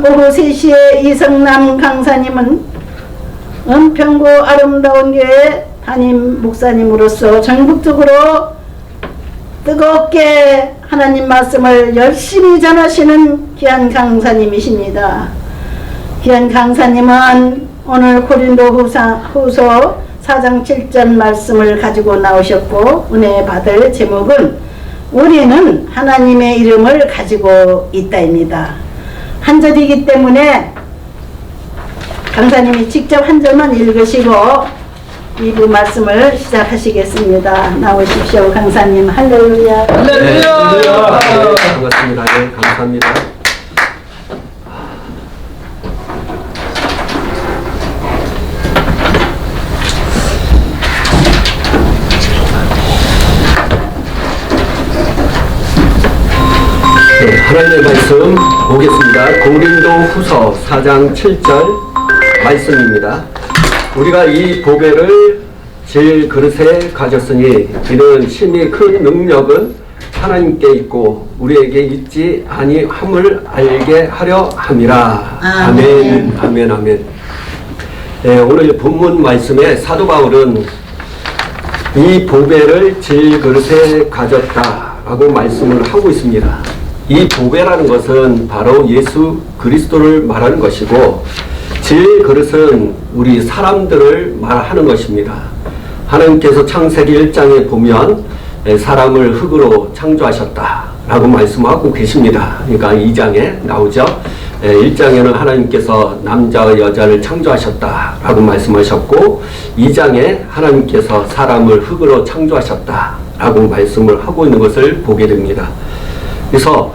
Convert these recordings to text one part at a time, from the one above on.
오후 3시에 이성남 강사님은 은평구 아름다운 교회 담임 목사님으로서 전국적으로 뜨겁게 하나님 말씀을 열심히 전하시는 귀한 강사님이십니다. 귀한 강사님은 오늘 고린도 후서 4장 7절 말씀을 가지고 나오셨고, 은혜 받을 제목은 우리는 하나님의 이름을 가지고 있다입니다. 한 절이기 때문에 강사님이 직접 한 절만 읽으시고 2부 말씀을 시작하시겠습니다. 나오십시오. 강사님. 할렐루야. 할렐루야. 네, 반갑습니다. 네, 감사합니다. 네, 하나님의 말씀 보겠습니다. 고린도 후서 4장 7절 말씀입니다. 우리가 이 보배를 질 그릇에 가졌으니 이는 심히 큰 능력은 하나님께 있고 우리에게 있지 아니함을 알게 하려 함이라. 아멘. 아멘. 아멘. 네, 오늘 본문 말씀에 사도 바울은 이 보배를 질 그릇에 가졌다라고 말씀을 하고 있습니다. 이 보배라는 것은 바로 예수 그리스도를 말하는 것이고, 질 그릇은 우리 사람들을 말하는 것입니다. 하나님께서 창세기 1장에 보면 사람을 흙으로 창조하셨다라고 말씀하고 계십니다. 그러니까 2장에 나오죠. 1장에는 하나님께서 남자와 여자를 창조하셨다라고 말씀하셨고, 2장에 하나님께서 사람을 흙으로 창조하셨다라고 말씀을 하고 있는 것을 보게 됩니다. 그래서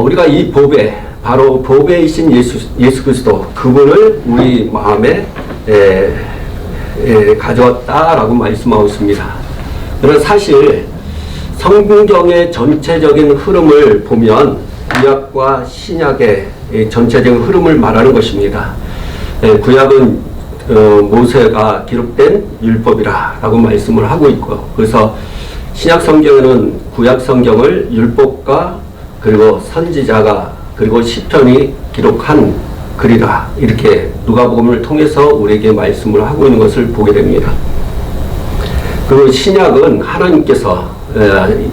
우리가 이 보배, 바로 보배이신 예수 그리스도, 그분을 우리 마음에 가져왔다라고 말씀하고 있습니다. 그러나 사실 성경의 전체적인 흐름을 보면 구약과 신약의 전체적인 흐름을 말하는 것입니다. 구약은 모세가 기록된 율법이라고 말씀을 하고 있고, 그래서 신약 성경에는 구약 성경을 율법과 그리고 선지자가 그리고 시편이 기록한 글이다, 이렇게 누가복음을 통해서 우리에게 말씀을 하고 있는 것을 보게 됩니다. 그리고 신약은 하나님께서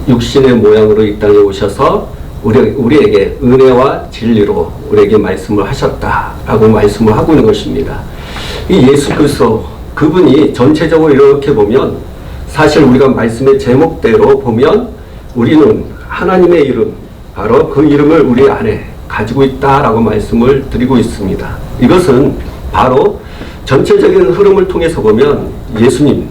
육신의 모양으로 이 땅에 오셔서 우리에게 은혜와 진리로 우리에게 말씀을 하셨다라고 말씀을 하고 있는 것입니다. 이 예수 그리스도, 그분이 전체적으로 이렇게 보면 사실 우리가 말씀의 제목대로 보면 우리는 하나님의 이름, 바로 그 이름을 우리 안에 가지고 있다라고 말씀을 드리고 있습니다. 이것은 바로 전체적인 흐름을 통해서 보면 예수님,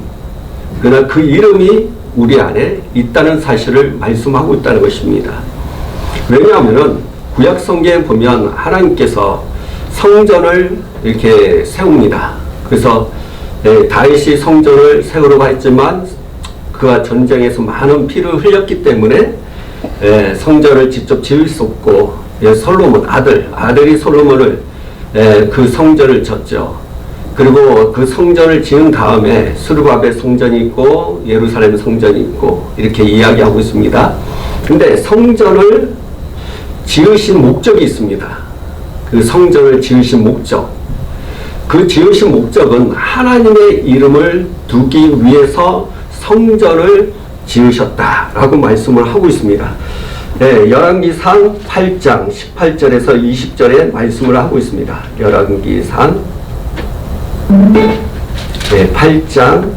그러나 그 이름이 우리 안에 있다는 사실을 말씀하고 있다는 것입니다. 왜냐하면 구약 성경에 보면 하나님께서 성전을 이렇게 세웁니다. 그래서 다윗이 성전을 세우려고 했지만 그가 전쟁에서 많은 피를 흘렸기 때문에 성전을 직접 지을 수 없고, 솔로몬 아들이 솔로몬을 그 성전을 졌죠. 그리고 그 성전을 지은 다음에 스룹바벨 성전이 있고 예루살렘 성전이 있고 이렇게 이야기하고 있습니다. 근데 성전을 지으신 목적이 있습니다. 그 성전을 지으신 목적, 그 지으신 목적은 하나님의 이름을 두기 위해서 성전을 지으셨다라고 말씀을 하고 있습니다. 열왕기상 8장 18절에서 20절에 말씀을 하고 있습니다. 열왕기상 8장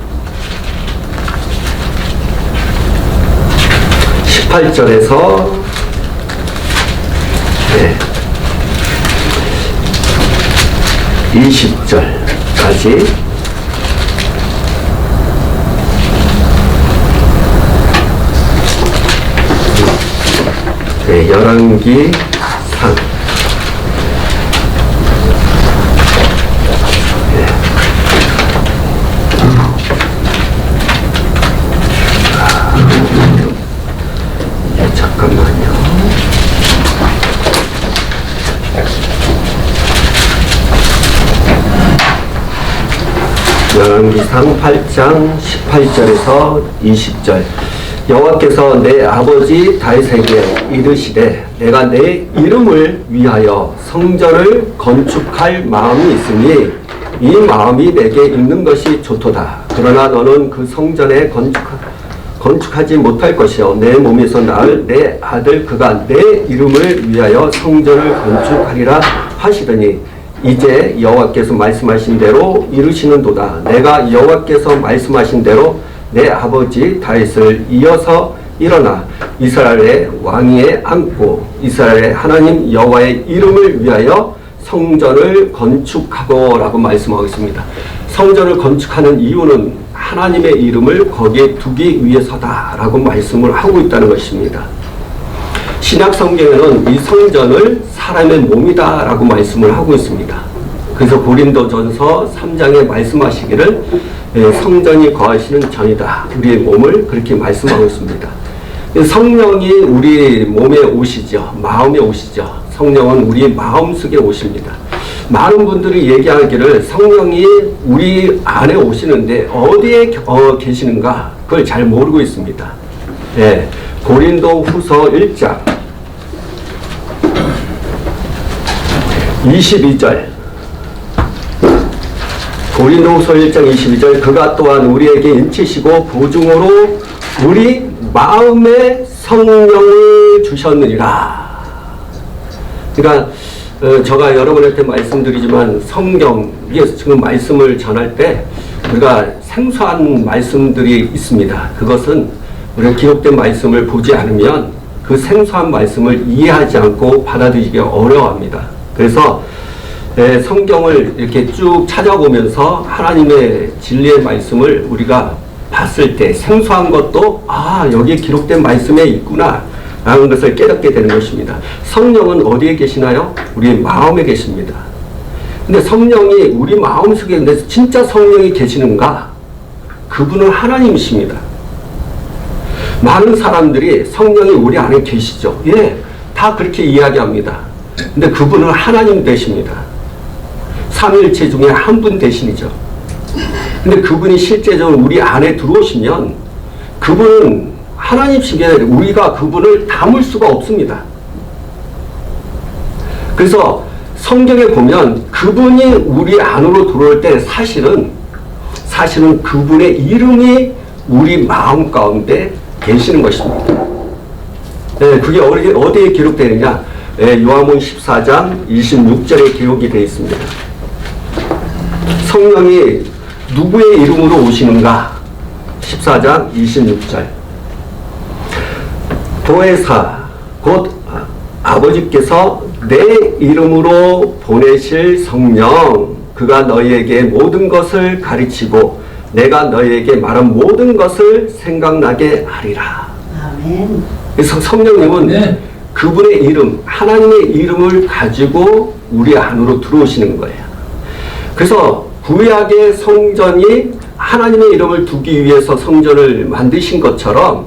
18절에서 20절까지 열왕기상 8장 18절에서 20절. 여호와께서 내 아버지 다윗에게 이르시되 내가 내 이름을 위하여 성전을 건축할 마음이 있으니 이 마음이 내게 있는 것이 좋도다. 그러나 너는 그 성전에 건축하지 못할 것이요 내 몸에서 낳을 내 아들 그가 내 이름을 위하여 성전을 건축하리라 하시더니 이제 여호와께서 말씀하신 대로 이루시는도다. 내가 여호와께서 말씀하신 대로 내 아버지 다윗을 이어서 일어나 이스라엘의 왕위에 앉고 이스라엘의 하나님 여호와의 이름을 위하여 성전을 건축하고라고 말씀하고 있습니다. 성전을 건축하는 이유는 하나님의 이름을 거기에 두기 위해서다라고 말씀을 하고 있다는 것입니다. 신약 성경에는 이 성전을 사람의 몸이다라고 말씀을 하고 있습니다. 그래서 고린도전서 3장에 말씀하시기를 성전이 거하시는 전이다. 우리의 몸을 그렇게 말씀하고 있습니다. 성령이 우리 몸에 오시죠. 마음에 오시죠. 성령은 우리 마음속에 오십니다. 많은 분들이 얘기하기를 성령이 우리 안에 오시는데 어디에 계시는가 그걸 잘 모르고 있습니다. 고린도 후서 1장 22절 고린도후서 1장 22절 그가 또한 우리에게 인치시고 보증으로 우리 마음에 성령을 주셨느니라. 그러니까 제가 여러분한테 말씀드리지만 성경에 지금 말씀을 전할 때 우리가 생소한 말씀들이 있습니다. 그것은 우리가 기록된 말씀을 보지 않으면 그 생소한 말씀을 이해하지 않고 받아들이기 어려워합니다. 그래서 성경을 이렇게 쭉 찾아보면서 하나님의 진리의 말씀을 우리가 봤을 때 생소한 것도 여기에 기록된 말씀에 있구나 라는 것을 깨닫게 되는 것입니다. 성령은 어디에 계시나요? 우리 마음에 계십니다. 근데 성령이 우리 마음속에 있는데 진짜 성령이 계시는가? 그분은 하나님이십니다. 많은 사람들이 성령이 우리 안에 계시죠. 다 그렇게 이야기합니다. 근데 그분은 하나님 되십니다. 삼위일체 중에 한 분 되시죠. 근데 그분이 실제적으로 우리 안에 들어오시면 그분은 하나님이시기에 우리가 그분을 담을 수가 없습니다. 그래서 성경에 보면 그분이 우리 안으로 들어올 때 사실은 그분의 이름이 우리 마음 가운데 계시는 것입니다. 그게 어디에 기록되느냐? 요한복음 14장 26절에 기록이 되어 있습니다. 성령이 누구의 이름으로 오시는가? 14장 26절. 보혜사 곧 아버지께서 내 이름으로 보내실 성령 그가 너희에게 모든 것을 가르치고 내가 너희에게 말한 모든 것을 생각나게 하리라. 아멘. 그래서 성령님은 그분의 이름, 하나님의 이름을 가지고 우리 안으로 들어오시는 거예요. 그래서 구약의 성전이 하나님의 이름을 두기 위해서 성전을 만드신 것처럼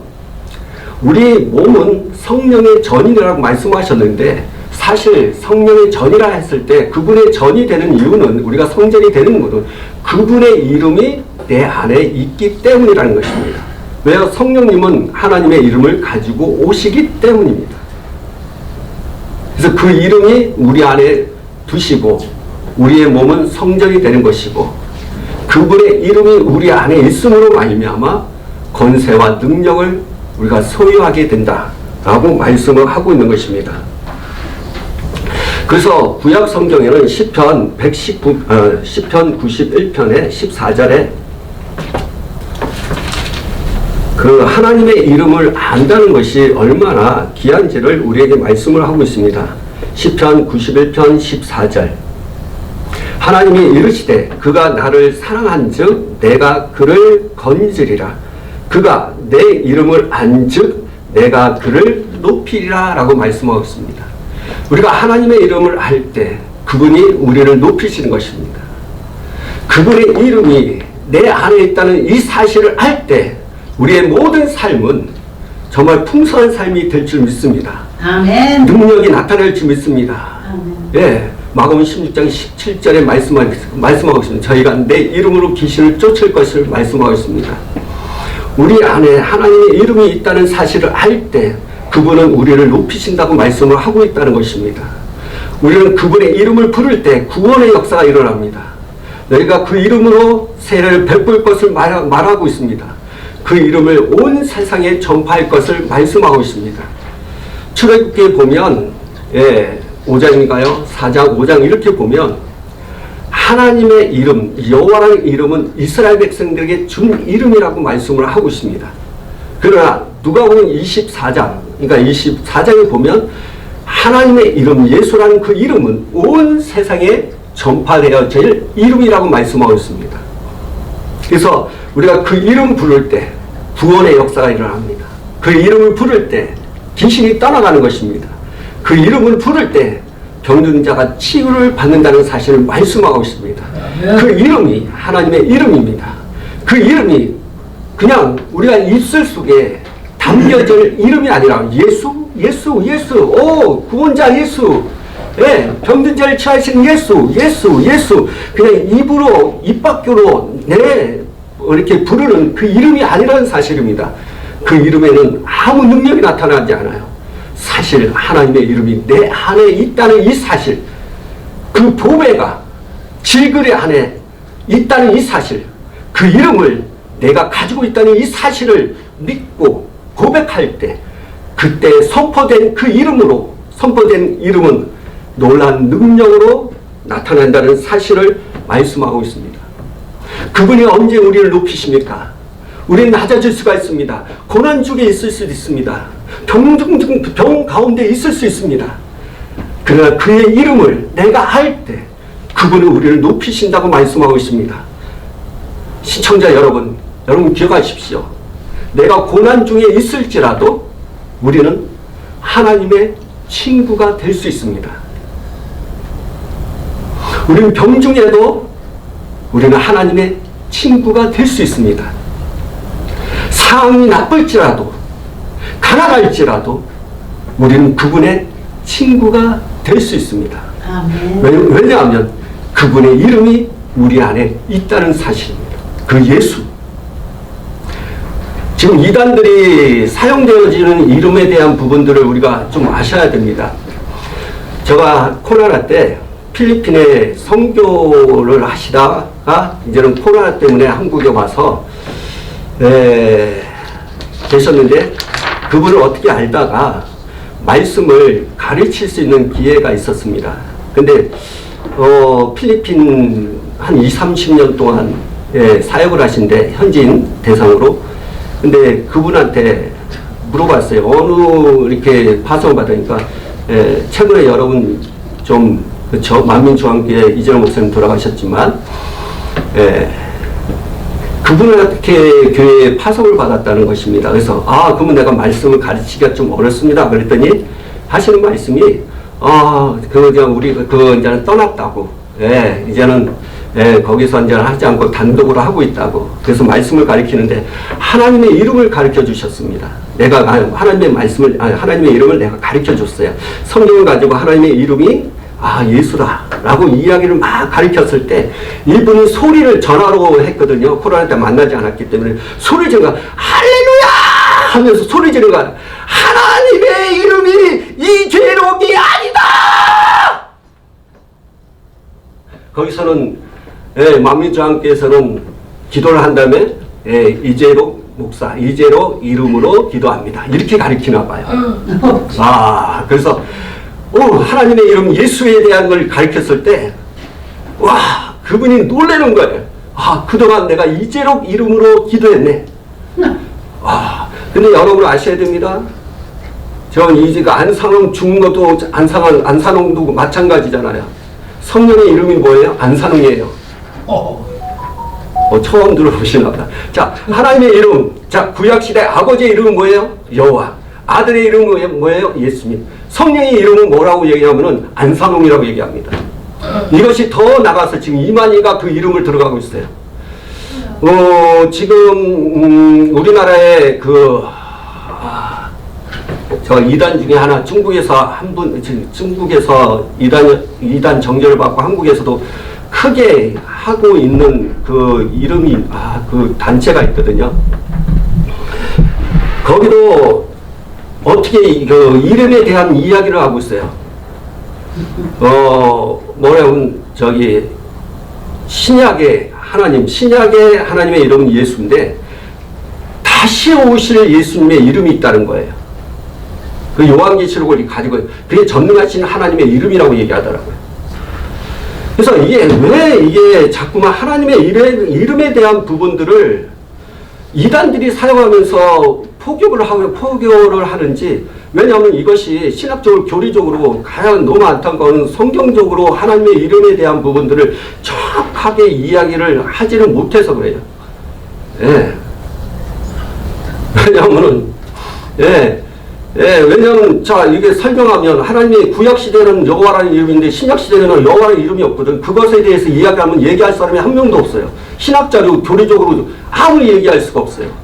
우리 몸은 성령의 전이라고 말씀하셨는데 사실 성령의 전이라 했을 때 그분의 전이 되는 이유는 우리가 성전이 되는 것은 그분의 이름이 내 안에 있기 때문이라는 것입니다. 왜요? 성령님은 하나님의 이름을 가지고 오시기 때문입니다. 그래서 그 이름이 우리 안에 두시고 우리의 몸은 성전이 되는 것이고 그분의 이름이 우리 안에 있음으로 말미암아 권세와 능력을 우리가 소유하게 된다라고 말씀을 하고 있는 것입니다. 그래서 구약 성경에는 시편 91편의 14절에 그 하나님의 이름을 안다는 것이 얼마나 귀한지를 우리에게 말씀을 하고 있습니다. 시편 91편 14절 하나님이 이르시되 그가 나를 사랑한즉 내가 그를 건지리라 그가 내 이름을 안즉 내가 그를 높이리라 라고 말씀하고 있습니다. 우리가 하나님의 이름을 알 때 그분이 우리를 높이시는 것입니다. 그분의 이름이 내 안에 있다는 이 사실을 알 때 우리의 모든 삶은 정말 풍성한 삶이 될 줄 믿습니다. 아멘. 능력이 나타날 줄 믿습니다. 아멘. 마가복음 16장 17절에 말씀하고 있습니다. 저희가 내 이름으로 귀신을 쫓을 것을 말씀하고 있습니다. 우리 안에 하나님의 이름이 있다는 사실을 알 때 그분은 우리를 높이신다고 말씀을 하고 있다는 것입니다. 우리는 그분의 이름을 부를 때 구원의 역사가 일어납니다. 너희가 그 이름으로 세례를 베풀 것을 말하고 있습니다. 그 이름을 온 세상에 전파할 것을 말씀하고 있습니다. 출애굽기에 보면 5장인가요? 4장, 5장 이렇게 보면 하나님의 이름, 여호와라는 이름은 이스라엘 백성들에게 준 이름이라고 말씀을 하고 있습니다. 그러나 누가복음 24장, 그러니까 24장에 보면 하나님의 이름, 예수라는 그 이름은 온 세상에 전파되어질 이름이라고 말씀하고 있습니다. 그래서 우리가 그 이름 부를 때 구원의 역사가 일어납니다. 그 이름을 부를 때 귀신이 떠나가는 것입니다. 그 이름을 부를 때 병든 자가 치유를 받는다는 사실을 말씀하고 있습니다. 그 이름이 하나님의 이름입니다. 그 이름이 그냥 우리가 입술 속에 담겨질 이름이 아니라 예수, 예수, 예수, 오 구원자 예수, 병든 자를 치하신 예수, 예수, 예수, 그냥 입으로 입 밖으로 이렇게 부르는 그 이름이 아니라는 사실입니다. 그 이름에는 아무 능력이 나타나지 않아요. 사실 하나님의 이름이 내 안에 있다는 이 사실, 그 보배가 질그레 안에 있다는 이 사실, 그 이름을 내가 가지고 있다는 이 사실을 믿고 고백할 때 그때 선포된 그 이름으로, 선포된 이름은 놀라운 능력으로 나타난다는 사실을 말씀하고 있습니다. 그분이 언제 우리를 높이십니까? 우리는 낮아질 수가 있습니다. 고난 중에 있을 수도 있습니다. 병 가운데 있을 수 있습니다. 그러나 그의 이름을 내가 알 때 그분은 우리를 높이신다고 말씀하고 있습니다. 시청자 여러분 기억하십시오. 내가 고난 중에 있을지라도 우리는 하나님의 친구가 될 수 있습니다. 우리는 병 중에도 우리는 하나님의 친구가 될 수 있습니다. 상황이 나쁠지라도 가난할지라도 우리는 그분의 친구가 될 수 있습니다. 아멘. 왜냐하면 그분의 이름이 우리 안에 있다는 사실입니다. 그 예수. 지금 이단들이 사용되어지는 이름에 대한 부분들을 우리가 좀 아셔야 됩니다. 제가 코로나 때 필리핀에 선교를 하시다가 이제는 코로나 때문에 한국에 와서 계셨는데 그분을 어떻게 알다가 말씀을 가르칠 수 있는 기회가 있었습니다. 근데 필리핀 한 20-30년 동안 사역을 하신데 현지인 대상으로. 근데 그분한테 물어봤어요. 어느 이렇게 파송을 받으니까 최근에 여러분 좀 그렇죠. 만민중앙교회 이재용 목사님 돌아가셨지만 그분한테 교회에 파송을 받았다는 것입니다. 그래서 그러면 내가 말씀을 가르치기가 좀 어렵습니다. 그랬더니 하시는 말씀이 그냥 우리 이제는 떠났다고. 이제는 거기서 이제 하지 않고 단독으로 하고 있다고. 그래서 말씀을 가르치는데 하나님의 이름을 가르쳐 주셨습니다. 내가 하나님의 이름을 내가 가르쳐 줬어요. 성경을 가지고 하나님의 이름이 예수라 라고 이야기를 막 가르쳤을 때 이분이 소리를 전화로 했거든요. 코로나 때 만나지 않았기 때문에 소리 지르는 거야. 할렐루야 하면서 소리 지르는 거야. 하나님의 이름이 이재록이 아니다. 거기서는 만민중앙교회에서는 기도를 한 다음에 이재록 목사, 이재록 이름으로 기도합니다. 이렇게 가르치나 봐요. 그래서 하나님의 이름 예수에 대한 걸 가르쳤을 때 그분이 놀라는 거예요. 그동안 내가 이재록 이름으로 기도했네. 근데 여러분 아셔야 됩니다. 안산홍 죽은 것도 안산홍도 마찬가지잖아요. 성령의 이름이 뭐예요? 안산홍이에요. 처음 들어보시나 보다. 자, 하나님의 이름. 자, 구약시대 아버지의 이름은 뭐예요? 여호와. 아들의 이름은 뭐예요? 예수님. 성령의 이름은 뭐라고 얘기하면은 안산홍이라고 얘기합니다. 이것이 더 나가서 지금 이만희가 그 이름을 들어가고 있어요. 지금 우리나라에 저 이단 중에 하나 중국에서 중국에서 이단 정죄를 받고 한국에서도 크게 하고 있는 그 이름이 그 단체가 있거든요. 거기도 어떻게 그 이름에 대한 이야기를 하고 있어요. 뭐냐면 저기 신약의 하나님의 이름은 예수인데 다시 오실 예수님의 이름이 있다는 거예요. 그 요한계시록을 가지고 그게 전능하신 하나님의 이름이라고 얘기하더라고요. 그래서 왜 이게 자꾸만 하나님의 이름에 대한 부분들을 이단들이 사용하면서 포교를 하는지, 왜냐하면 이것이 신학적으로 교리적으로 가장 너무 안타까운 성경적으로 하나님의 이름에 대한 부분들을 정확하게 이야기를 하지는 못해서 그래요. 예. 왜냐하면 자 이게 설명하면 하나님의 구약 시대는 여호와라는 이름인데 신약 시대에는 여호와라는 이름이 없거든. 그것에 대해서 이야기하면 얘기할 사람이 한 명도 없어요. 신학자료 교리적으로 아무리 얘기할 수가 없어요.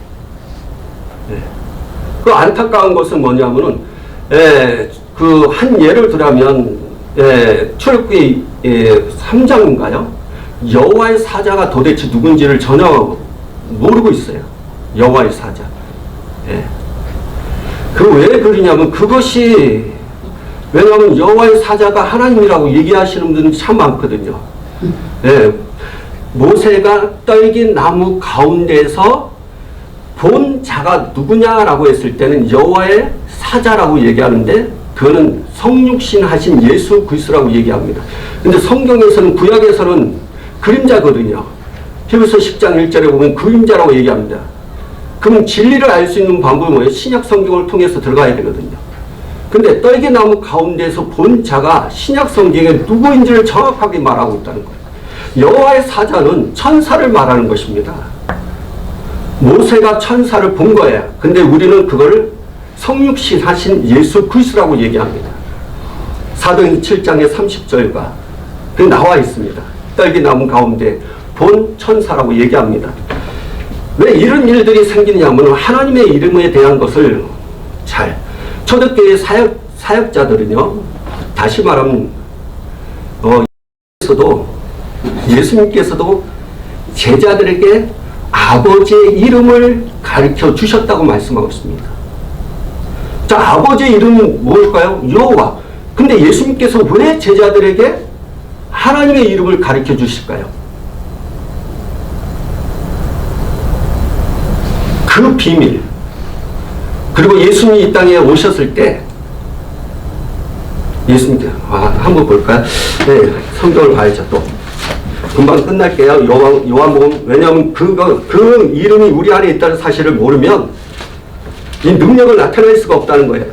그 안타까운 것은 뭐냐면은 그 한 예를 들자면 출애굽기 3장인가요? 여호와의 사자가 도대체 누군지를 전혀 모르고 있어요. 여호와의 사자. 그 왜 그러냐면 그것이 왜냐하면 여호와의 사자가 하나님이라고 얘기하시는 분들이 참 많거든요. 모세가 떨긴 나무 가운데서 본 자가 누구냐라고 했을 때는 여호와의 사자라고 얘기하는데 그거는 성육신 하신 예수 그리스도라고 얘기합니다. 근데 성경에서는 구약에서는 그림자거든요. 히브리서 10장 1절에 보면 그림자라고 얘기합니다. 그럼 진리를 알 수 있는 방법이 뭐예요? 신약 성경을 통해서 들어가야 되거든요. 근데 떨기나무 가운데서 본 자가 신약 성경에 누구인지를 정확하게 말하고 있다는 거예요. 여호와의 사자는 천사를 말하는 것입니다. 모세가 천사를 본 거예요. 근데 우리는 그걸 성육신 하신 예수 그리스도라고 얘기합니다. 사도행전 7장의 30절과 그 나와 있습니다. 떨기나무 가운데 본 천사라고 얘기합니다. 왜 이런 일들이 생기냐면 하나님의 이름에 대한 것을 초대교회 사역자들은요, 다시 말하면 예수님께서도 제자들에게 아버지의 이름을 가르쳐 주셨다고 말씀하고 있습니다. 자, 아버지의 이름은 뭘까요? 여호와. 근데 예수님께서 왜 제자들에게 하나님의 이름을 가르쳐 주실까요? 그 비밀. 그리고 예수님이 이 땅에 오셨을 때 예수님께 한번 볼까요? 네, 성경을 봐야죠. 또 금방 끝날게요. 요한복음. 왜냐하면 그 이름이 우리 안에 있다는 사실을 모르면 이 능력을 나타낼 수가 없다는 거예요.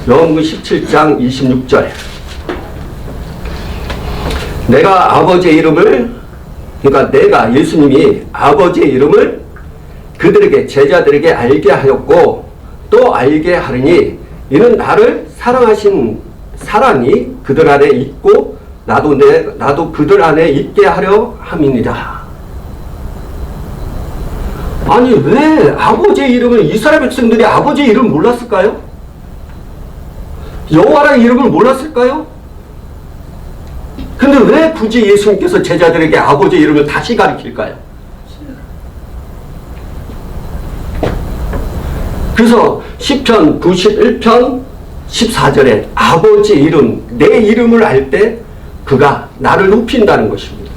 요한복음 17장 26절. 내가 아버지의 이름을, 그러니까 내가 예수님이 아버지의 이름을 그들에게 제자들에게 알게 하였고 또 알게 하리니 이는 나를 사랑하신 사랑이 그들 안에 있고 나도 그들 안에 있게 하려 함이니라. 아니 왜 아버지의 이름을 이스라엘 백성들이 아버지의 이름을 몰랐을까요? 여호와라는 이름을 몰랐을까요? 근데 왜 굳이 예수님께서 제자들에게 아버지의 이름을 다시 가르칠까요? 그래서 시편 91편 14절에 아버지 이름, 내 이름을 알 때 그가 나를 높인다는 것입니다.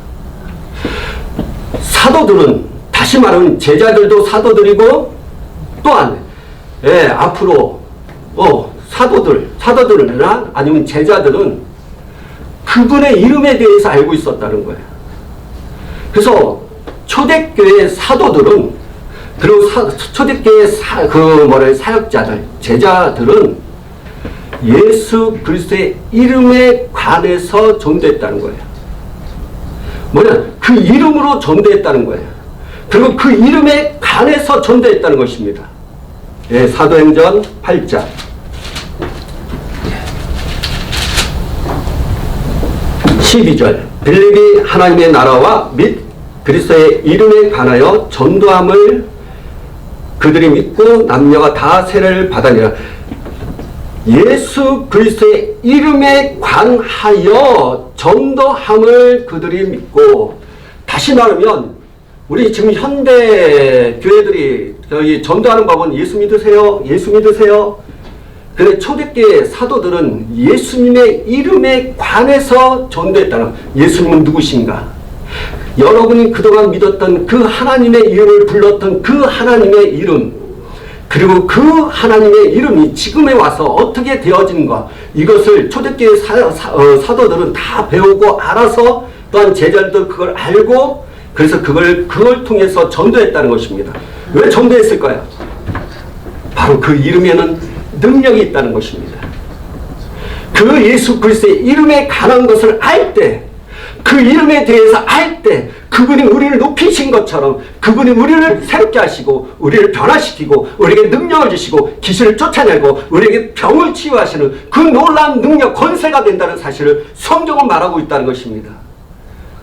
사도들은, 다시 말하면 제자들도 사도들이고 또한 앞으로 사도들이나 아니면 제자들은 그분의 이름에 대해서 알고 있었다는 거예요. 그래서 초대교회 사도들은, 그리고 초대교회 사역자들, 제자들은 예수 그리스도의 이름에 관해서 전도했다는 거예요. 그 이름으로 전도했다는 거예요. 그리고 그 이름에 관해서 전도했다는 것입니다. 사도행전 8장 12절. 빌립이 하나님의 나라와 및 그리스도의 이름에 관하여 전도함을 그들이 믿고 남녀가 다 세례를 받으니라. 예수 그리스도의 이름에 관하여 전도함을 그들이 믿고, 다시 말하면 우리 지금 현대 교회들이 저기 전도하는 법은 예수 믿으세요. 예수 믿으세요. 근데 초대교회 사도들은 예수님의 이름에 관해서 전도했다는, 예수님은 누구신가? 여러분이 그동안 믿었던 그 하나님의 이름을 불렀던 그 하나님의 이름, 그리고 그 하나님의 이름이 지금에 와서 어떻게 되어진가, 이것을 초대교회 사도들은 다 배우고 알아서, 또한 제자들도 그걸 알고, 그래서 그걸 통해서 전도했다는 것입니다. 왜 전도했을까요? 바로 그 이름에는 능력이 있다는 것입니다. 그 예수 그리스도의 이름에 관한 것을 알 때, 그 이름에 대해서 알 때, 그분이 우리를 높이신 것처럼 그분이 우리를 새롭게 하시고 우리를 변화시키고 우리에게 능력을 주시고 귀신을 쫓아내고 우리에게 병을 치유하시는 그 놀라운 능력, 권세가 된다는 사실을 성경은 말하고 있다는 것입니다.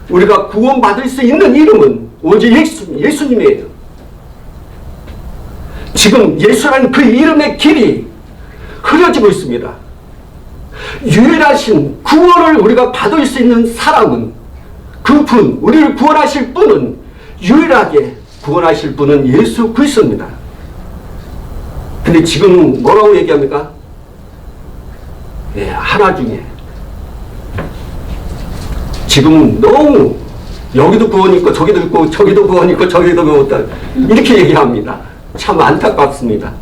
우리가 구원받을 수 있는 이름은 오직 예수님이에요. 지금 예수라는 그 이름의 길이 흐려지고 있습니다. 유일하신 구원을 우리가 받을 수 있는 사람은, 그분, 우리를 구원하실 분은, 유일하게 구원하실 분은 예수 그리스도입니다. 근데 지금 뭐라고 얘기합니까? 예, 하나 중에 지금 너무 여기도 구원이 있고 저기도 있고 저기도 구원이 있고 저기도 구원이 있다, 이렇게 얘기합니다. 참 안타깝습니다.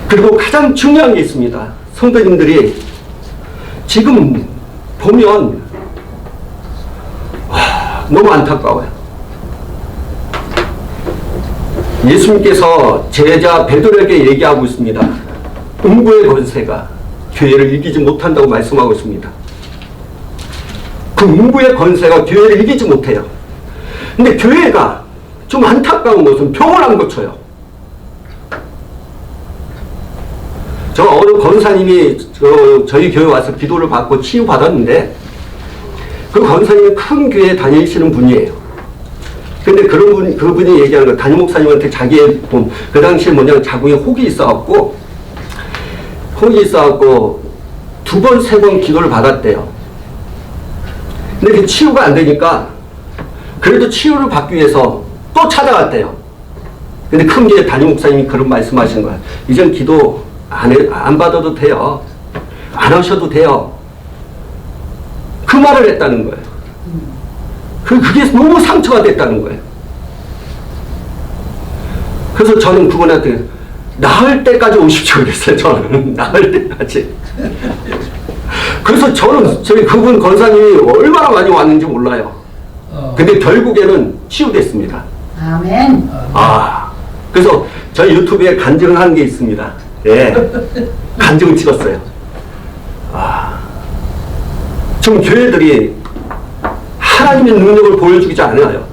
그리고 가장 중요한 게 있습니다. 성도님들이 지금 보면 너무 안타까워요. 예수님께서 제자 베드로에게 얘기하고 있습니다. 음부의 권세가 교회를 이기지 못한다고 말씀하고 있습니다. 그 음부의 권세가 교회를 이기지 못해요. 근데 교회가 좀 안타까운 것은 병을 안 고쳐요. 저 어느 권사님이 저희 교회 와서 기도를 받고 치유받았는데, 그 권사님이 큰 교회에 다니시는 분이에요. 근데 그분이 얘기하는 거, 담임 목사님한테 자기의 그 당시에 뭐냐면 자궁에 혹이 있어갖고 2번, 3번 기도를 받았대요. 근데 그 치유가 안 되니까 그래도 치유를 받기 위해서 또 찾아갔대요. 근데 큰 교회 담임 목사님이 그런 말씀하시는 거예요. 이젠 기도 안 받아도 돼요. 안 하셔도 돼요. 그 말을 했다는 거예요. 그게 너무 상처가 됐다는 거예요. 그래서 저는 그분한테 나을 때까지 오십시오 그랬어요. 저는 나을 때까지. 그래서 저는 그분 권사님이 얼마나 많이 왔는지 몰라요. 근데 결국에는 치유됐습니다. 아멘. 그래서 저희 유튜브에 간증한 게 있습니다. 예. 간증을 찍었어요. 지금 교회들이 하나님의 능력을 보여주지 않아요.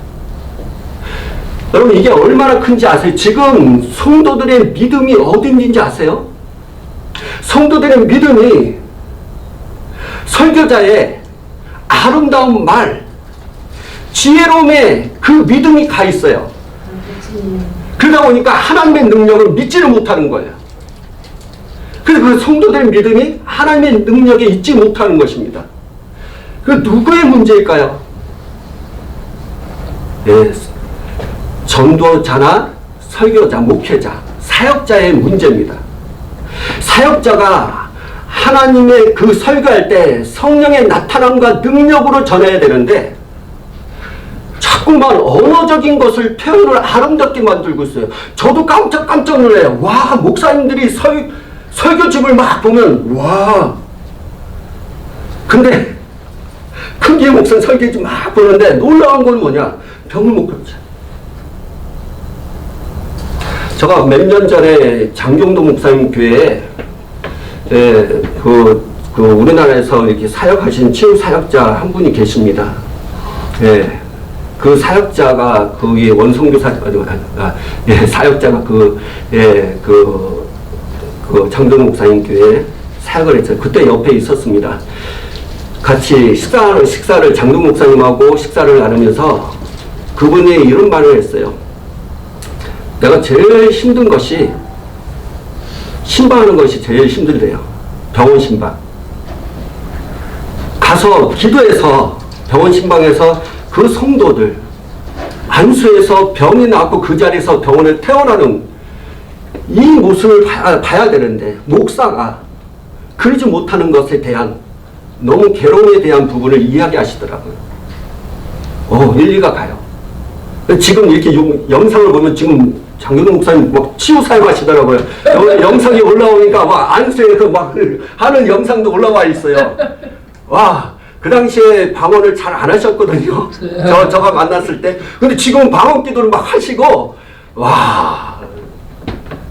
여러분, 이게 얼마나 큰지 아세요? 지금 성도들의 믿음이 어디 있는지 아세요? 성도들의 믿음이 설교자의 아름다운 말, 지혜로움에 그 믿음이 가 있어요. 그러다 보니까 하나님의 능력을 믿지를 못하는 거예요. 그래서 그 성도들의 믿음이 하나님의 능력에 있지 못하는 것입니다. 그 누구의 문제일까요? 예, 전도자나 설교자, 목회자, 사역자의 문제입니다. 사역자가 하나님의 그 설교할 때 성령의 나타남과 능력으로 전해야 되는데 자꾸만 언어적인 것을 표현을 아름답게 만들고 있어요. 저도 깜짝 놀라요. 와, 목사님들이 설교집을 막 보면 와. 근데 큰교회 목사님 설교집 막 보는데 놀라운 건 뭐냐? 병을 못 고쳐. 제가 몇 년 전에 장경도 목사님 교회에 우리나라에서 이렇게 사역하신 치유 사역자 한 분이 계십니다. 예, 그 사역자가 그 원성교사 사역자가 장경도 목사님 교회에 사역을 했어요. 그때 옆에 있었습니다. 같이 식사를 장도 목사님하고 식사를 나누면서 그분이 이런 말을 했어요. 내가 제일 힘든 것이 신방하는 것이 제일 힘들대요. 병원 신방. 가서 기도해서 병원 신방에서 그 성도들 안수에서 병이 나고 그 자리에서 병원에 퇴원하는 이 모습을 봐야 되는데 목사가 그러지 못하는 것에 대한 너무 괴로움에 대한 부분을 이야기하시더라고요. 일리가 가요. 지금 이렇게 영상을 보면 지금 장경동 목사님 막 치유 사용하시더라고요. 영상이 올라오니까 막 안수에 막 하는 영상도 올라와 있어요. 와, 그 당시에 방언을 잘 안 하셨거든요. 저가 만났을 때. 근데 지금 방언 기도를 막 하시고, 와,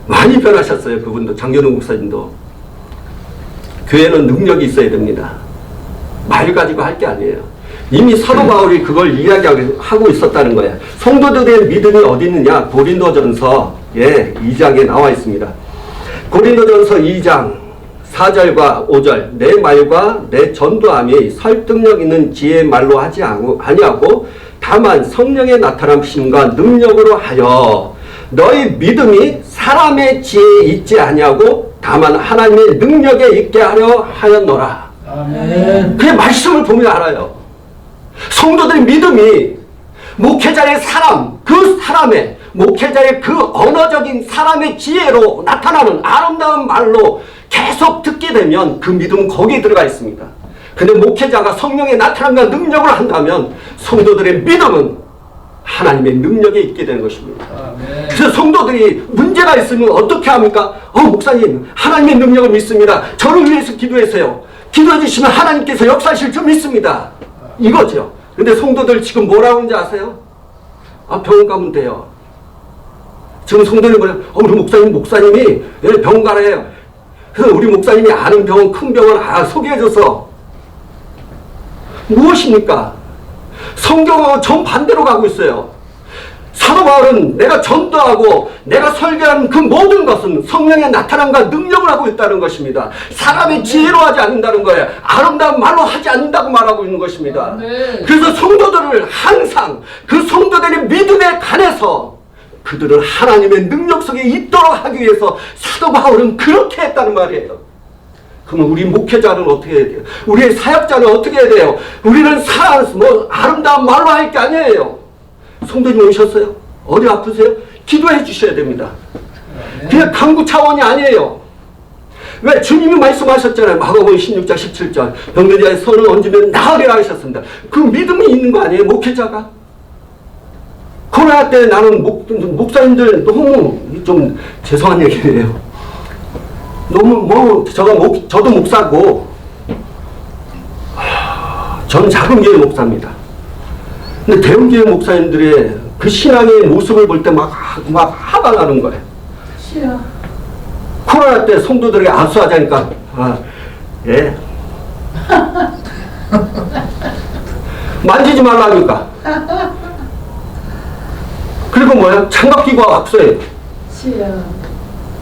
많이 변하셨어요. 그분도, 장경동 목사님도. 교회는 능력이 있어야 됩니다. 말 가지고 할 게 아니에요. 이미 사도 바울이 그걸 이야기하고 있었다는 거예요. 성도들의 믿음이 어디 있느냐? 고린도전서 2장에 나와 있습니다. 고린도전서 2장 4절과 5절 내 말과 내 전도함이 설득력 있는 지혜의 말로 하지 아니하고 다만 성령의 나타남심과 능력으로 하여 너희 믿음이 사람의 지혜에 있지 아니하고 다만 하나님의 능력에 있게 하려 하였노라. 아멘. 그 말씀을 보면 알아요. 성도들의 믿음이 목회자의 사람, 그 사람의 목회자의 그 언어적인 사람의 지혜로 나타나는 아름다운 말로 계속 듣게 되면 그 믿음은 거기에 들어가 있습니다. 근데 목회자가 성령의 나타남과 능력을 한다면 성도들의 믿음은 하나님의 능력에 있게 되는 것입니다. 아멘. 그래서 성도들이 문제가 있으면 어떻게 합니까? 목사님, 하나님의 능력을 믿습니다. 저를 위해서 기도해서요. 기도해 주시면 하나님께서 역사하실 줄 믿습니다. 이거죠. 근데 성도들 지금 뭐라고 하는지 아세요? 병원 가면 돼요. 지금 성도들이 뭐냐? 우리 목사님이 병원 가래요. 그래서 우리 목사님이 아는 병원, 큰 병원 소개해줘서 무엇입니까? 성경하고 정반대로 가고 있어요. 사도 바울은 내가 전도하고 내가 설교하는 그 모든 것은 성령의 나타남과 능력을 하고 있다는 것입니다. 사람의 지혜로 하지 않는다는 거예요. 아름다운 말로 하지 않는다고 말하고 있는 것입니다. 그래서 성도들을 항상 그 성도들의 믿음에 관해서 그들을 하나님의 능력 속에 있도록 하기 위해서 사도 바울은 그렇게 했다는 말이에요. 그러면 우리 목회자는 어떻게 해야 돼요? 우리의 사역자는 어떻게 해야 돼요? 우리는 아름다운 말로 할 게 아니에요. 성도님 오셨어요? 어디 아프세요? 기도해 주셔야 됩니다. 그냥 강구 차원이 아니에요. 왜? 주님이 말씀하셨잖아요. 마가복음 16장 17절 병든 자의 손을 얹으면 나으리라 하셨습니다. 그 믿음이 있는 거 아니에요? 목회자가? 코로나 때 나는 목사님들 너무 좀 죄송한 얘기예요. 너무 저도 목사고 전 작은 교회 목사입니다. 근데 대형 교회 목사님들의 그 신앙의 모습을 볼 때 막 화가 나는 거예요. 싫어. 코로나 때 성도들에게 안수하자니까 만지지 말라니까. 그리고 뭐야? 장갑 끼고 악수해. 싫어.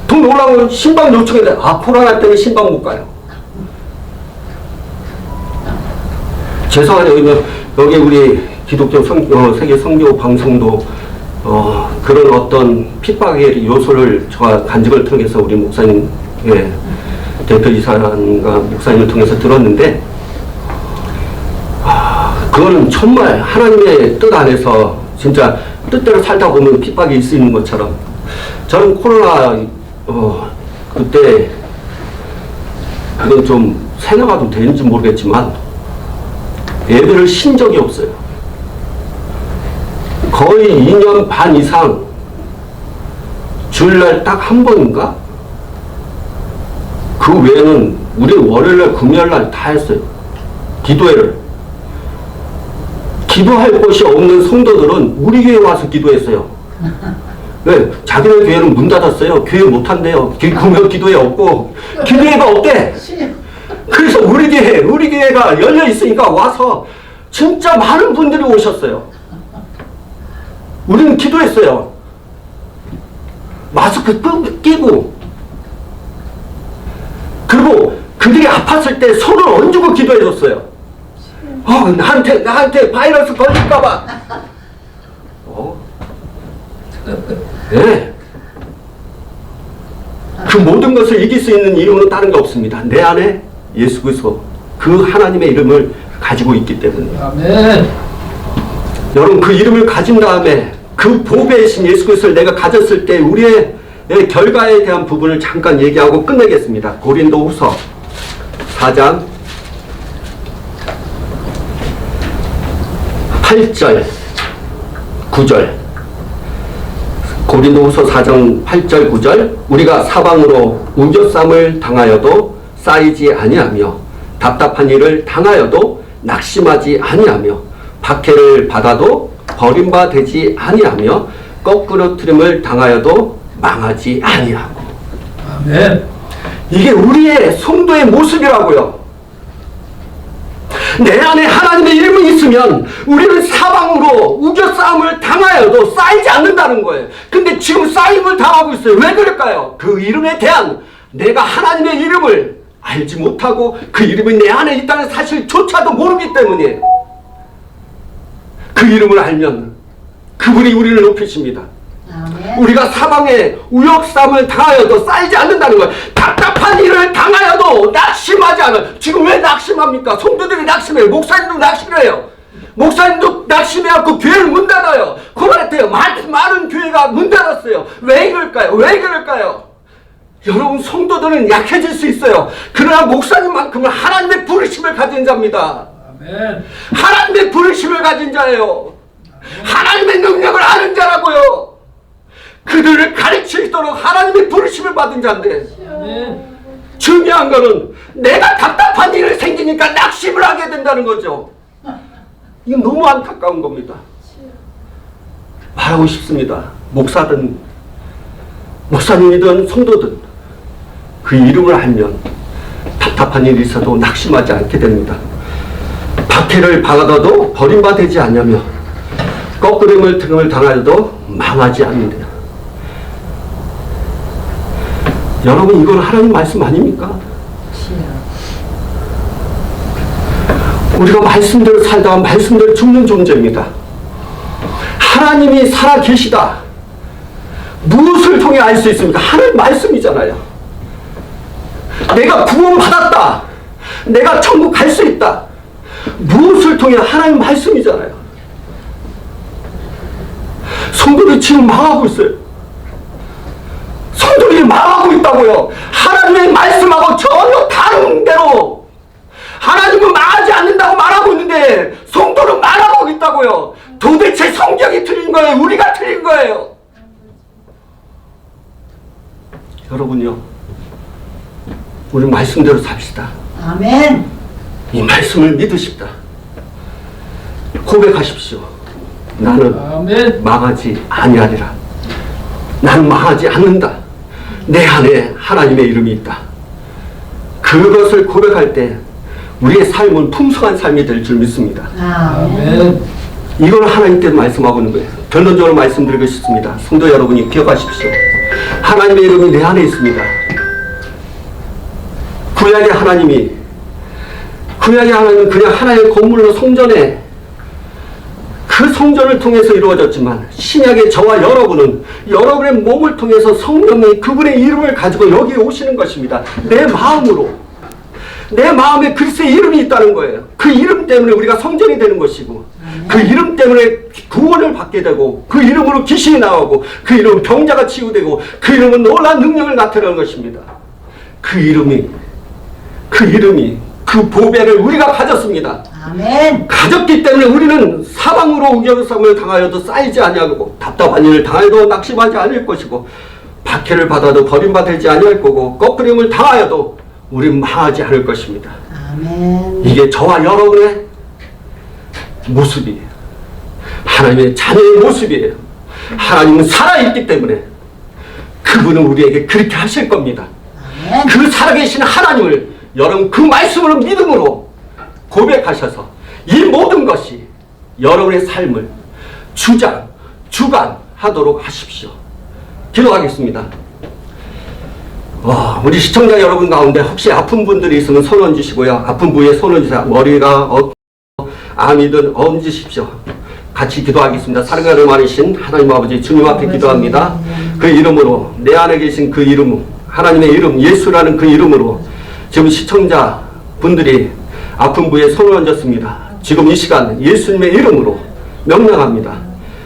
돈 올라오면 신방 요청해야 돼. 코로나 때문에 신방 못 가요. 죄송하네요. 여기 우리 기독교 세계 선교 방송도 그런 어떤 핍박의 요소를 저와 간증을 통해서 우리 목사님 대표이사님과 목사님을 통해서 들었는데 그거는 정말 하나님의 뜻 안에서 진짜 뜻대로 살다 보면 핍박이 있을 수 있는 것처럼 저는 코로나 그때 그건 좀 생각가 좀 되는지 모르겠지만 예배를 쉰 적이 없어요. 거의 2년 반 이상 주일날 딱 한 번인가? 그 외에는 우리 월요일날 금요일날 다 했어요. 기도회를. 기도할 곳이 없는 성도들은 우리 교회 와서 기도했어요. 왜? 자기네 교회는 문 닫았어요. 교회 못 한대요. 금요 기도회 없고 기도회가 없대. 그래서 우리 교회가 열려 있으니까 와서 진짜 많은 분들이 오셨어요. 우리는 기도했어요. 마스크 끼고. 그리고 그들이 아팠을 때 손을 얹고 기도해줬어요. 나한테 바이러스 걸릴까봐. 네. 그 모든 것을 이길 수 있는 이름은 다른 게 없습니다. 내 안에 예수 그리스도 그 하나님의 이름을 가지고 있기 때문에. 아멘. 여러분, 그 이름을 가진 다음에 그 보배의 신 예수 그리스도를 내가 가졌을 때 우리의 결과에 대한 부분을 잠깐 얘기하고 끝내겠습니다. 고린도후서 4장 8절 9절. 고린도후서 4장 8절 9절. 우리가 사방으로 우겨쌈을 당하여도 쌓이지 아니하며 답답한 일을 당하여도 낙심하지 아니하며 박해를 받아도 버림받지 아니하며 거꾸러뜨림을 당하여도 망하지 아니하고. 아멘. 이게 우리의 성도의 모습이라고요. 내 안에 하나님의 이름이 있으면 우리는 사방으로 우겨싸움을 당하여도 쌓이지 않는다는 거예요. 근데 지금 쌓임을 당하고 있어요. 왜 그럴까요? 그 이름에 대한 내가 하나님의 이름을 알지 못하고 그 이름이 내 안에 있다는 사실조차도 모르기 때문이에요. 그 이름을 알면 그분이 우리를 높이십니다. 아멘. 우리가 사방에 우역삼을 당하여도 쌓이지 않는다는 거예요. 답답한 일을 당하여도 낙심하지 않아요. 지금 왜 낙심합니까? 성도들이 낙심해요. 목사님도 낙심해요. 목사님도 낙심해갖고 교회를 문 닫아요. 그만했대요. 많은 교회가 문 닫았어요. 왜 이럴까요? 왜 그럴까요? 여러분, 성도들은 약해질 수 있어요. 그러나 목사님만큼은 하나님의 부르심을 가진 자입니다. 아멘. 하나님의 부르심을 가진 자예요. 하나님의 능력을 아는 자라고요. 그들을 가르치도록 하나님의 부르심을 받은 자인데, 아멘. 중요한 거는 내가 답답한 일이 생기니까 낙심을 하게 된다는 거죠. 이건 너무 안타까운 겁니다. 말하고 싶습니다. 목사든 목사님이든 성도든 그 이름을 알면 답답한 일이 있어도 낙심하지 않게 됩니다. 박해를 받아도 버림받지 않냐며 거꾸림을 등을 당하여도 망하지 않는다. 여러분, 이건 하나님 말씀 아닙니까? 우리가 말씀대로 살다가 말씀대로 죽는 존재입니다. 하나님이 살아계시다. 무엇을 통해 알 수 있습니까? 하나님 말씀이잖아요. 내가 구원받았다. 내가 천국 갈 수 있다. 무엇을 통해? 하나님 말씀이잖아요. 성도들이 지금 망하고 있어요. 성도들이 망하고 있다고요. 하나님의 말씀하고 전혀 다른 대로 하나님은 망하지 않는다고 말하고 있는데 성도는 망하고 있다고요. 도대체 성경이 틀린 거예요? 우리가 틀린 거예요? 여러분요, 우리 말씀대로 삽시다. 아멘. 이 말씀을 믿으십다. 고백하십시오. 나는 아멘. 망하지 아니하리라. 나는 망하지 않는다. 내 안에 하나님의 이름이 있다. 그것을 고백할 때 우리의 삶은 풍성한 삶이 될 줄 믿습니다. 아멘. 이걸 하나님께서 말씀하고 있는 거예요. 결론적으로 말씀드리고 싶습니다. 성도 여러분이 기억하십시오. 하나님의 이름이 내 안에 있습니다. 구약의 하나님은 그냥 하나의 건물로 성전에 그 성전을 통해서 이루어졌지만 신약의 저와 여러분은 여러분의 몸을 통해서 성령이 그분의 이름을 가지고 여기 오시는 것입니다. 내 마음으로, 내 마음에 그리스도의 이름이 있다는 거예요. 그 이름 때문에 우리가 성전이 되는 것이고 그 이름 때문에 구원을 받게 되고 그 이름으로 귀신이 나오고 그 이름은 병자가 치유되고 그 이름은 놀라운 능력을 나타내는 것입니다. 그 이름이 그 보배를 우리가 가졌습니다. 아멘. 가졌기 때문에 우리는 사방으로 우겨쌈을 당하여도 쌓이지 아니하고 답답한 일을 당하여도 낙심하지 않을 것이고 박해를 받아도 버림받지 아니할 거고 거꾸림을 당하여도 우리는 망하지 않을 것입니다. 아멘. 이게 저와 여러분의 모습이에요. 하나님의 자녀의 모습이에요. 하나님은 살아있기 때문에 그분은 우리에게 그렇게 하실 겁니다. 아멘. 그 살아계신 하나님을 여러분 그 말씀으로 믿음으로 고백하셔서 이 모든 것이 여러분의 삶을 주관하도록 하십시오. 기도하겠습니다. 우리 시청자 여러분 가운데 혹시 아픈 분들이 있으면 손 얹으시고요. 아픈 부위에 손 얹으세요. 머리가 암이든 얹으십시오. 같이 기도하겠습니다. 사랑하는 많으신 하나님 아버지 주님 앞에 기도합니다. 그 이름으로 내 안에 계신 그 이름, 하나님의 이름 예수라는 그 이름으로 지금 시청자 분들이 아픈 부위에 손을 얹었습니다. 지금 이 시간 예수님의 이름으로 명령합니다.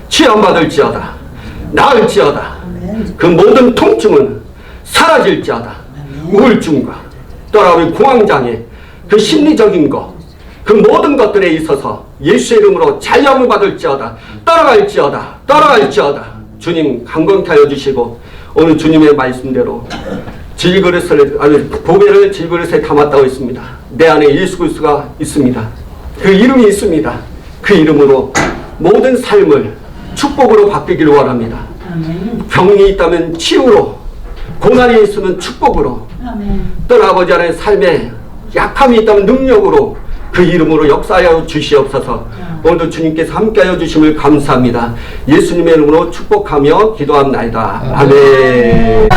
치료받을지어다. 나을지어다. 그 모든 통증은 사라질지어다. 우울증과 또한 우리 공황장애 그 심리적인 것 그 모든 것들에 있어서 예수의 이름으로 자유함을 받을지어다. 떠나갈지어다. 주님 강건케 하여 주시고 오늘 주님의 말씀대로 보배를 질그릇에 담았다고 했습니다. 내 안에 예수 그리스도가 있습니다. 그 이름이 있습니다. 그 이름으로 모든 삶을 축복으로 바뀌기를 원합니다. 병이 있다면 치유로, 고난이 있으면 축복으로, 또는 아버지 안에 삶에 약함이 있다면 능력으로 그 이름으로 역사하여 주시옵소서. 오늘도 주님께서 함께하여 주심을 감사합니다. 예수님의 이름으로 축복하며 기도합나이다. 아멘.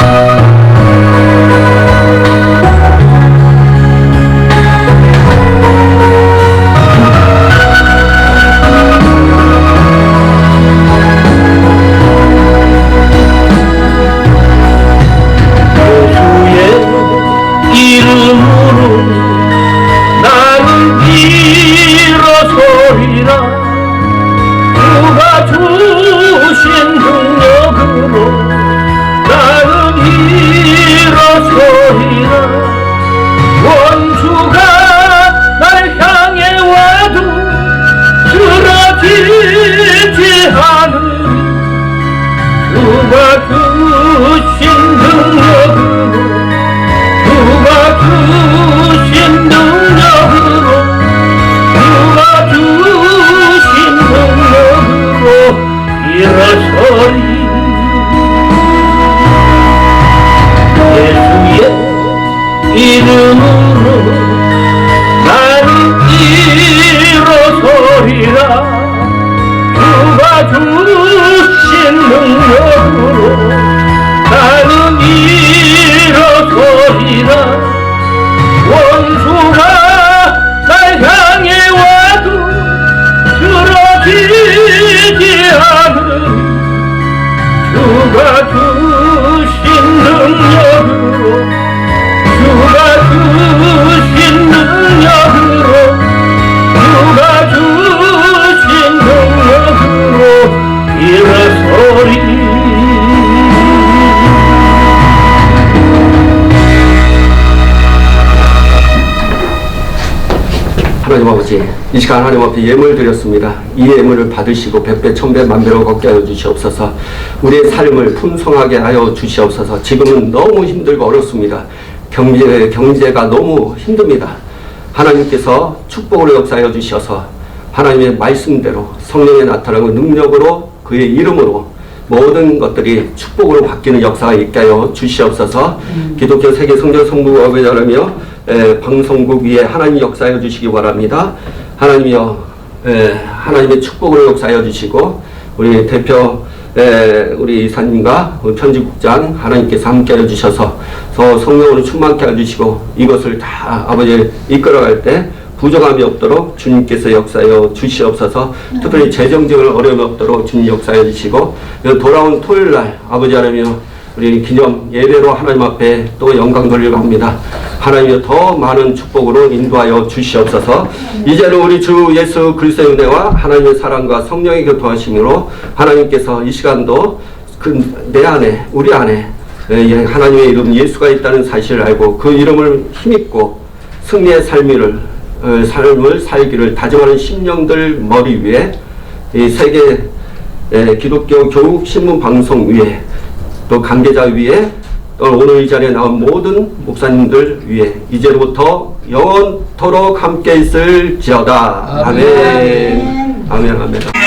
하나님 아버지, 이 시간 하나님 앞에 예물 드렸습니다. 이 예물을 받으시고 백배 천배 만배로 걷게 하여 주시옵소서. 우리의 삶을 풍성하게 하여 주시옵소서. 지금은 너무 힘들고 어렵습니다. 경제가 너무 힘듭니다. 하나님께서 축복으로 역사하여 주셔서 하나님의 말씀대로 성령의 나타나는 능력으로 그의 이름으로 모든 것들이 축복으로 바뀌는 역사가 있게 하여 주시옵소서. 기독교 세계 성전 성부업에 따르며 방송국 위에 하나님 역사하여 주시기 바랍니다. 하나님이여, 하나님의 축복으로 역사하여 주시고 우리 대표 우리 이사님과 편집국장 하나님께서 함께하여 주셔서 성령으로 충만케 해주시고 이것을 다 아버지 이끌어갈 때 부족함이 없도록 주님께서 역사하여 주시옵소서. 특별히 재정적인 어려움이 없도록 주님 역사하여 주시고 돌아온 토요일날 아버지 하나님이여 우리 기념 예배로 하나님 앞에 또 영광 돌리려 합니다. 하나님이여 더 많은 축복으로 인도하여 주시옵소서. 이제는 우리 주 예수 그리스도의 은혜와 하나님의 사랑과 성령의 교통하심으로 하나님께서 이 시간도 내 안에 우리 안에 하나님의 이름 예수가 있다는 사실을 알고 그 이름을 힘입고 승리의 삶을 살기를 다짐하는 심령들 머리 위에 이 세계 기독교 교육 신문 방송 위에 또 관계자 위에 또 오늘 이 자리에 나온 모든 목사님들 위에 이제부터 영원토록 함께 있을지어다. 아멘. 아멘. 아멘.